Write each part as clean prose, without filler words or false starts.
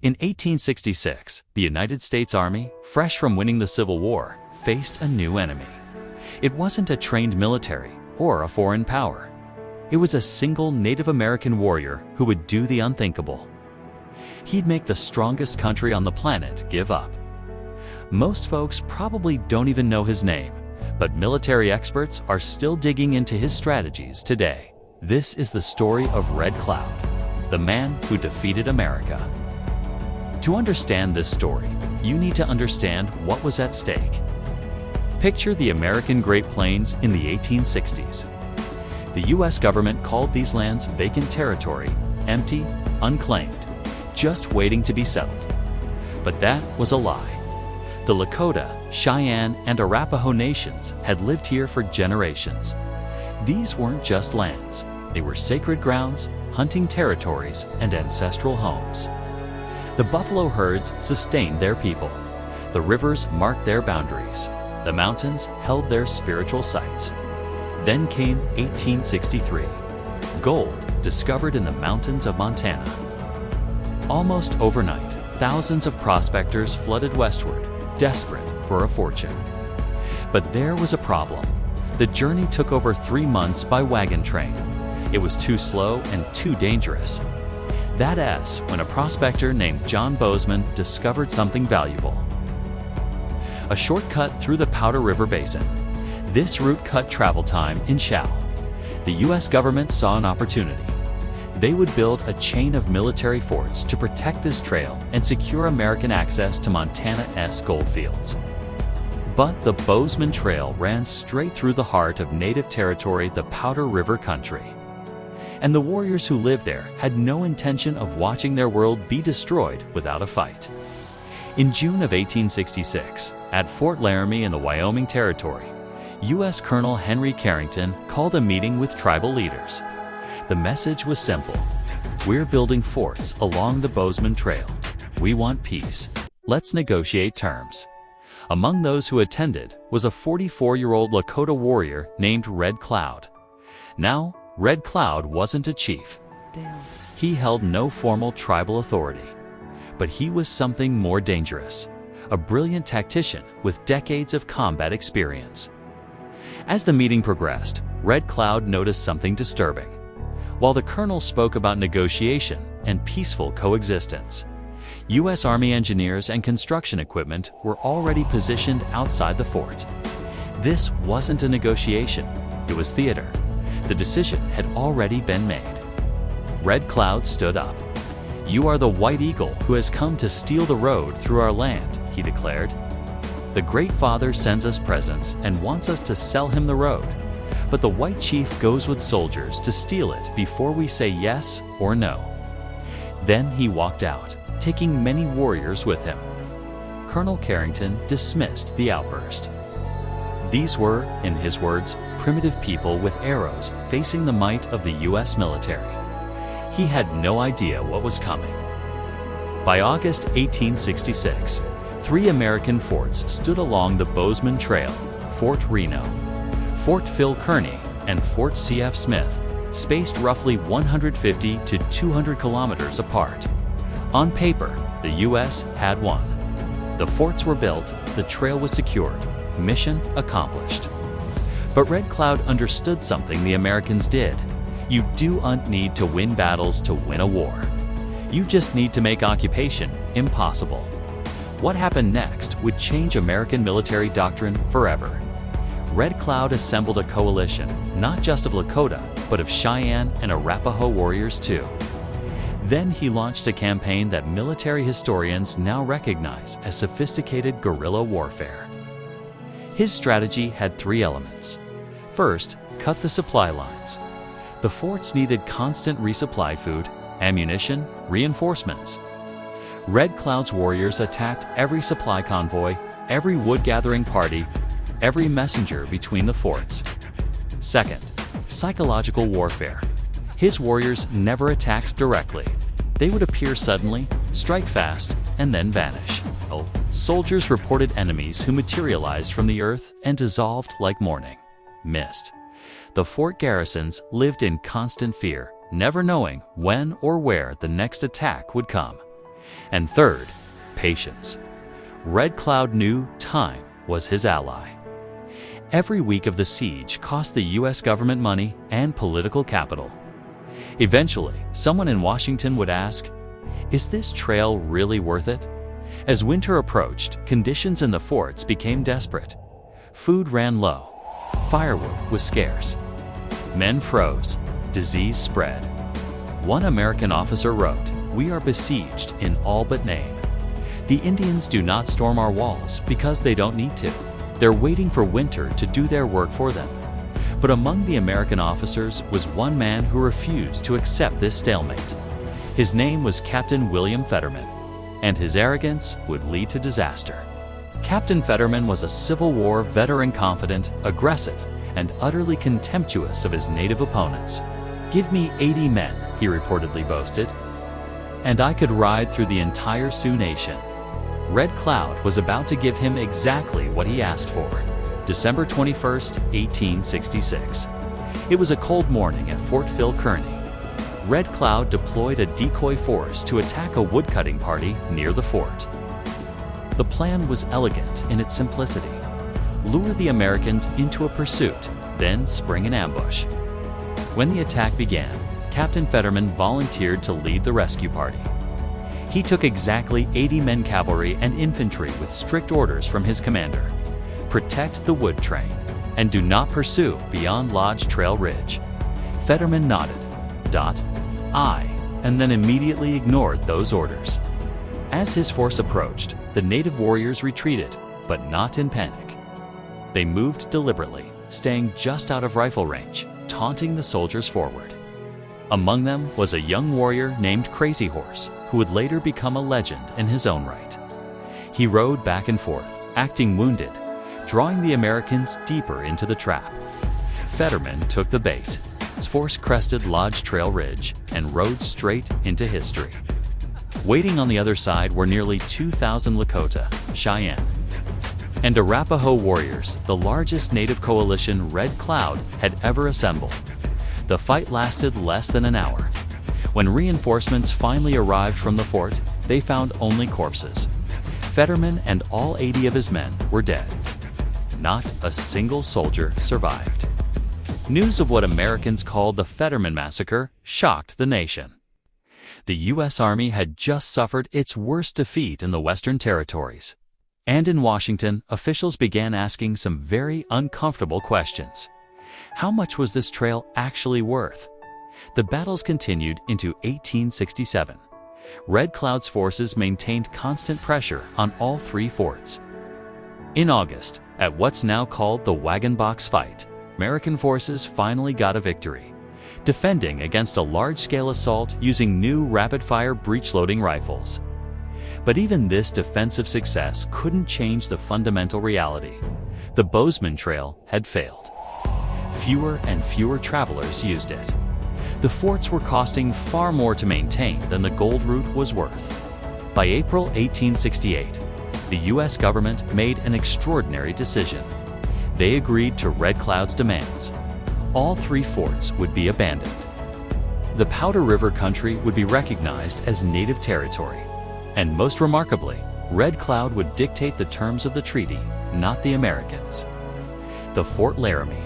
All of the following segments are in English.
In 1866, the United States Army, fresh from winning the Civil War, faced a new enemy. It wasn't a trained military or a foreign power. It was a single Native American warrior who would do the unthinkable. He'd make the strongest country on the planet give up. Most folks probably don't even know his name, but military experts are still digging into his strategies today. This is the story of Red Cloud, the man who defeated America. To understand this story, you need to understand what was at stake. Picture the American Great Plains in the 1860s. The U.S. government called these lands vacant territory, empty, unclaimed, just waiting to be settled. But that was a lie. The Lakota, Cheyenne, and Arapaho nations had lived here for generations. These weren't just lands. They were sacred grounds, hunting territories, and ancestral homes. The buffalo herds sustained their people. The rivers marked their boundaries. The mountains held their spiritual sites. Then came 1863. Gold discovered in the mountains of Montana. Almost overnight, thousands of prospectors flooded westward, desperate for a fortune. But there was a problem. The journey took over 3 months by wagon train. It was too slow and too dangerous. That's when a prospector named John Bozeman discovered something valuable. A shortcut through the Powder River Basin. This route cut travel time in half. The U.S. government saw an opportunity. They would build a chain of military forts to protect this trail and secure American access to Montana's gold fields. But the Bozeman Trail ran straight through the heart of native territory, the Powder River country. And the warriors who lived there had no intention of watching their world be destroyed without a fight. In June of 1866, at Fort Laramie in the Wyoming Territory, U.S. Colonel Henry Carrington called a meeting with tribal leaders. The message was simple. We're building forts along the Bozeman Trail. We want peace. Let's negotiate terms. Among those who attended was a 44-year-old Lakota warrior named Red Cloud. Now, Red Cloud wasn't a chief. He held no formal tribal authority. But he was something more dangerous, a brilliant tactician with decades of combat experience. As the meeting progressed, Red Cloud noticed something disturbing. While the colonel spoke about negotiation and peaceful coexistence, U.S. Army engineers and construction equipment were already positioned outside the fort. This wasn't a negotiation, it was theater. The decision had already been made. Red Cloud stood up. "You are the White Eagle who has come to steal the road through our land," he declared. "The Great Father sends us presents and wants us to sell him the road. But the White Chief goes with soldiers to steal it before we say yes or no." Then he walked out, taking many warriors with him. Colonel Carrington dismissed the outburst. These were, in his words, primitive people with arrows facing the might of the U.S. military. He had no idea what was coming. By August 1866, 3 American forts stood along the Bozeman Trail: Fort Reno, Fort Phil Kearny, and Fort C.F. Smith, spaced roughly 150 to 200 kilometers apart. On paper, the U.S. had won. The forts were built, the trail was secured, mission accomplished. But Red Cloud understood something the Americans did. You don't need to win battles to win a war. You just need to make occupation impossible. What happened next would change American military doctrine forever. Red Cloud assembled a coalition, not just of Lakota, but of Cheyenne and Arapaho warriors too. Then he launched a campaign that military historians now recognize as sophisticated guerrilla warfare. His strategy had 3 elements. First, cut the supply lines. The forts needed constant resupply: food, ammunition, reinforcements. Red Cloud's warriors attacked every supply convoy, every wood-gathering party, every messenger between the forts. Second, psychological warfare. His warriors never attacked directly. They would appear suddenly, strike fast, and then vanish. Soldiers reported enemies who materialized from the earth and dissolved like morning mist. The fort garrisons lived in constant fear, never knowing when or where the next attack would come. And third, patience. Red Cloud knew time was his ally. Every week of the siege cost the U.S. government money and political capital. Eventually, someone in Washington would ask, "Is this trail really worth it?" As winter approached, conditions in the forts became desperate. Food ran low. Firewood was scarce. Men froze. Disease spread. One American officer wrote, "We are besieged in all but name. The Indians do not storm our walls because they don't need to. They're waiting for winter to do their work for them." But among the American officers was one man who refused to accept this stalemate. His name was Captain William Fetterman, and his arrogance would lead to disaster. Captain Fetterman was a Civil War veteran, confident, aggressive, and utterly contemptuous of his native opponents. "Give me 80 men," he reportedly boasted, "and I could ride through the entire Sioux Nation." Red Cloud was about to give him exactly what he asked for. December 21st, 1866. It was a cold morning at Fort Phil Kearny. Red Cloud deployed a decoy force to attack a woodcutting party near the fort. The plan was elegant in its simplicity. Lure the Americans into a pursuit, then spring an ambush. When the attack began, Captain Fetterman volunteered to lead the rescue party. He took exactly 80 men, cavalry and infantry, with strict orders from his commander. Protect the wood train, and do not pursue beyond Lodge Trail Ridge. Fetterman nodded, "Aye," and then immediately ignored those orders. As his force approached, the native warriors retreated, but not in panic. They moved deliberately, staying just out of rifle range, taunting the soldiers forward. Among them was a young warrior named Crazy Horse, who would later become a legend in his own right. He rode back and forth, acting wounded, drawing the Americans deeper into the trap. Fetterman took the bait. His force crested Lodge Trail Ridge and rode straight into history. Waiting on the other side were nearly 2,000 Lakota, Cheyenne, and Arapaho warriors, the largest native coalition Red Cloud had ever assembled. The fight lasted less than an hour. When reinforcements finally arrived from the fort, they found only corpses. Fetterman and all 80 of his men were dead. Not a single soldier survived. News of what Americans called the Fetterman Massacre shocked the nation. The U.S. Army had just suffered its worst defeat in the Western Territories. And in Washington, officials began asking some very uncomfortable questions. How much was this trail actually worth? The battles continued into 1867. Red Cloud's forces maintained constant pressure on all three forts. In August, at what's now called the Wagon Box Fight, American forces finally got a victory, defending against a large-scale assault using new rapid-fire breech-loading rifles. But even this defensive success couldn't change the fundamental reality. The Bozeman Trail had failed. Fewer and fewer travelers used it. The forts were costing far more to maintain than the gold route was worth. By April 1868, the U.S. government made an extraordinary decision. They agreed to Red Cloud's demands. All three forts would be abandoned. The Powder River country would be recognized as native territory. And most remarkably, Red Cloud would dictate the terms of the treaty, not the Americans. The Fort Laramie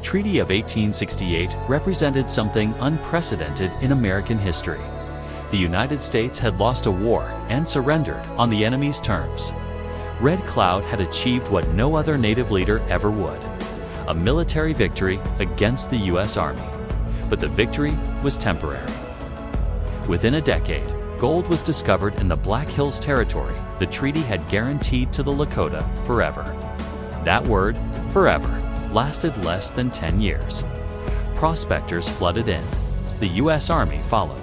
Treaty of 1868 represented something unprecedented in American history. The United States had lost a war and surrendered on the enemy's terms. Red Cloud had achieved what no other native leader ever would: a military victory against the U.S. Army. But the victory was temporary. Within a decade, gold was discovered in the Black Hills Territory the treaty had guaranteed to the Lakota forever. That word, forever, lasted less than 10 years. Prospectors flooded in. The U.S. Army followed.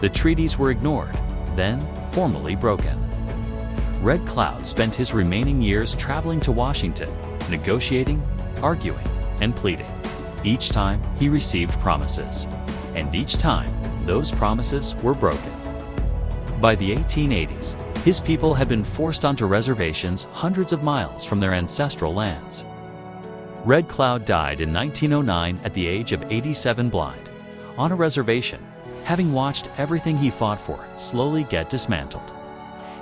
The treaties were ignored, then formally broken. Red Cloud spent his remaining years traveling to Washington, negotiating, arguing, and pleading. Each time he received promises, and each time those promises were broken. By the 1880s, his people had been forced onto reservations hundreds of miles from their ancestral lands. Red Cloud died in 1909 at the age of 87, blind, on a reservation, having watched everything he fought for slowly get dismantled.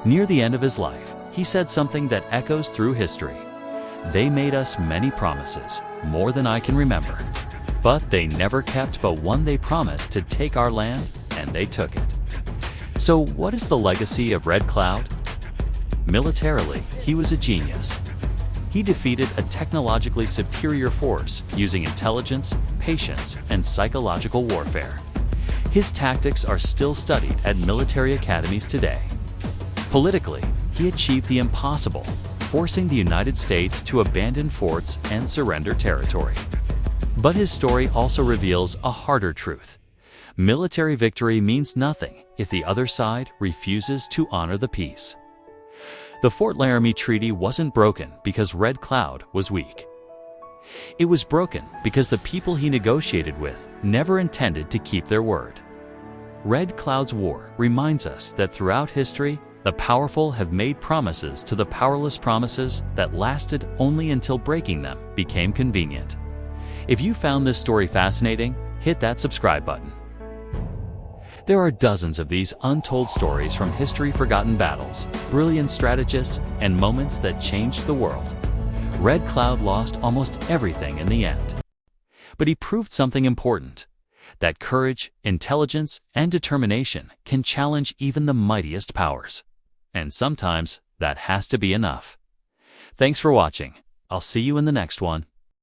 Near the end of his life, he said something that echoes through history. "They made us many promises, more than I can remember. But they never kept but one. They promised to take our land, and they took it." So what is the legacy of Red Cloud? Militarily, he was a genius. He defeated a technologically superior force using intelligence, patience, and psychological warfare. His tactics are still studied at military academies today. Politically, he achieved the impossible, forcing the United States to abandon forts and surrender territory. But his story also reveals a harder truth. Military victory means nothing if the other side refuses to honor the peace. The Fort Laramie Treaty wasn't broken because Red Cloud was weak. It was broken because the people he negotiated with never intended to keep their word. Red Cloud's War reminds us that throughout history, the powerful have made promises to the powerless, promises that lasted only until breaking them became convenient. If you found this story fascinating, hit that subscribe button. There are dozens of these untold stories from history, forgotten battles, brilliant strategists, and moments that changed the world. Red Cloud lost almost everything in the end. But he proved something important, that courage, intelligence, and determination can challenge even the mightiest powers. And sometimes that has to be enough. Thanks for watching. I'll see you in the next one.